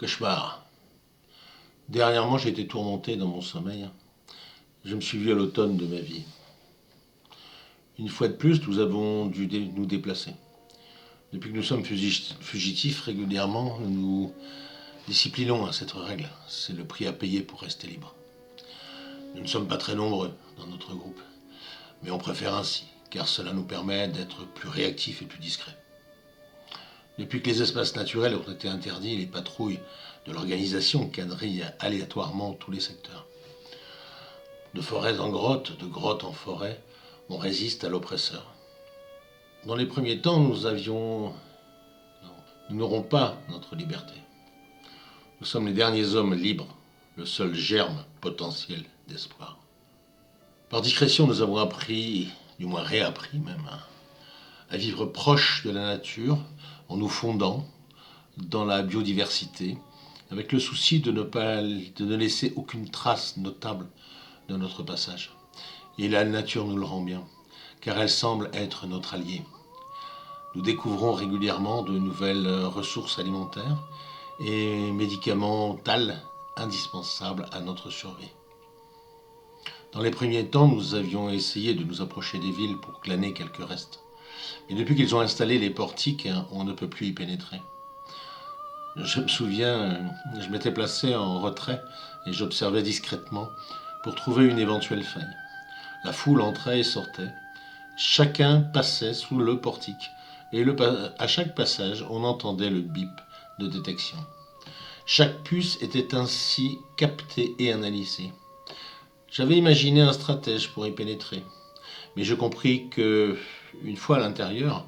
Cauchemar. Dernièrement, j'ai été tourmenté dans mon sommeil. Je me suis vu à l'automne de ma vie. Une fois de plus, nous avons dû nous déplacer. Depuis que nous sommes fugitifs, régulièrement, nous nous disciplinons à cette règle. C'est le prix à payer pour rester libre. Nous ne sommes pas très nombreux dans notre groupe, mais on préfère ainsi, car cela nous permet d'être plus réactifs et plus discrets. Depuis que les espaces naturels ont été interdits, les patrouilles de l'organisation quadrillent aléatoirement tous les secteurs. De forêts en grottes, de grottes en forêt, on résiste à l'oppresseur. Dans les premiers temps, nous n'aurons pas notre liberté. Nous sommes les derniers hommes libres, le seul germe potentiel d'espoir. Par discrétion, nous avons appris, du moins réappris même, à vivre proche de la nature, en nous fondant dans la biodiversité, avec le souci de ne laisser aucune trace notable de notre passage. Et la nature nous le rend bien, car elle semble être notre allié. Nous découvrons régulièrement de nouvelles ressources alimentaires et médicamentales indispensables à notre survie. Dans les premiers temps, nous avions essayé de nous approcher des villes pour glaner quelques restes. Mais depuis qu'ils ont installé les portiques, on ne peut plus y pénétrer. Je me souviens, je m'étais placé en retrait et j'observais discrètement pour trouver une éventuelle faille. La foule entrait et sortait. Chacun passait sous le portique et à chaque passage, on entendait le bip de détection. Chaque puce était ainsi captée et analysée. J'avais imaginé un stratège pour y pénétrer, mais je compris que, une fois à l'intérieur,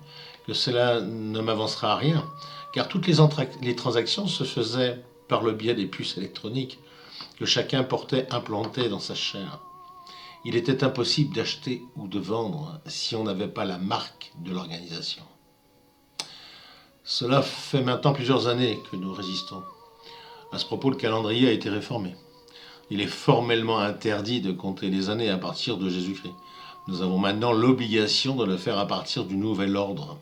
que cela ne m'avancera à rien, car toutes les transactions se faisaient par le biais des puces électroniques que chacun portait implantées dans sa chair. Il était impossible d'acheter ou de vendre si on n'avait pas la marque de l'organisation. Cela fait maintenant plusieurs années que nous résistons. À ce propos, le calendrier a été réformé. Il est formellement interdit de compter les années à partir de Jésus-Christ. Nous avons maintenant l'obligation de le faire à partir du nouvel ordre.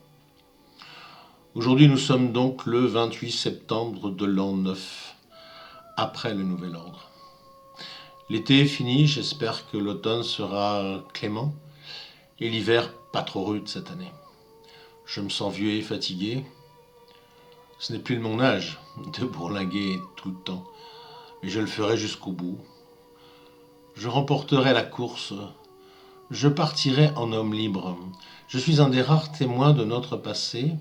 Aujourd'hui, nous sommes donc le 28 septembre de l'an 9, après le nouvel ordre. L'été est fini, j'espère que l'automne sera clément et l'hiver pas trop rude cette année. Je me sens vieux et fatigué. Ce n'est plus de mon âge de bourlinguer tout le temps, mais je le ferai jusqu'au bout. Je remporterai la course. Je partirai en homme libre. Je suis un des rares témoins de notre passé,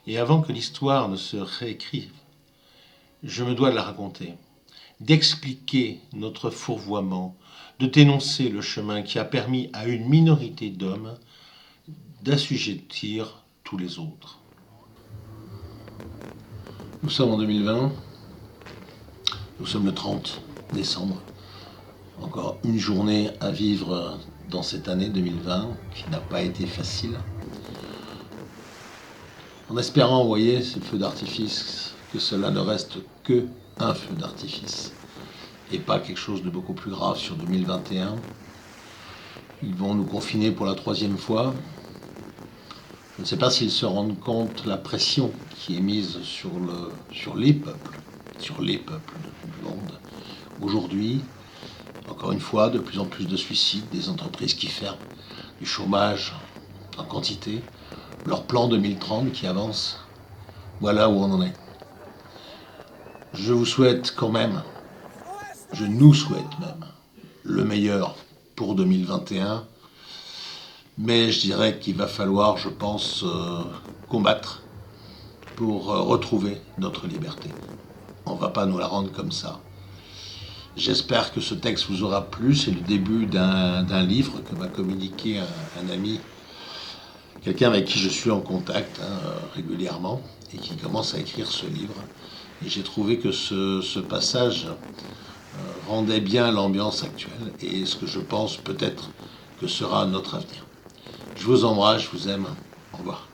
et avant que l'histoire ne se réécrive, je me dois de la raconter, d'expliquer notre fourvoiement, de dénoncer le chemin qui a permis à une minorité d'hommes d'assujettir tous les autres. Nous sommes en 2020, nous sommes le 30 décembre. Encore une journée à vivre dans cette année 2020 qui n'a pas été facile. En espérant envoyer ces feux d'artifice, que cela ne reste que un feu d'artifice et pas quelque chose de beaucoup plus grave sur 2021. Ils vont nous confiner pour la 3e fois. Je ne sais pas s'ils se rendent compte de la pression qui est mise sur les peuples du monde. Aujourd'hui, encore une fois, de plus en plus de suicides, des entreprises qui ferment, du chômage en quantité, leur plan 2030 qui avance. Voilà où on en est. Je vous souhaite quand même, je nous souhaite même, le meilleur pour 2021. Mais je dirais qu'il va falloir, je pense, combattre pour retrouver notre liberté. On ne va pas nous la rendre comme ça. J'espère que ce texte vous aura plu. C'est le début d'un livre que m'a communiqué un ami, quelqu'un avec qui je suis en contact régulièrement et qui commence à écrire ce livre. Et j'ai trouvé que ce passage rendait bien l'ambiance actuelle et ce que je pense peut-être que sera notre avenir. Je vous embrasse, je vous aime. Au revoir.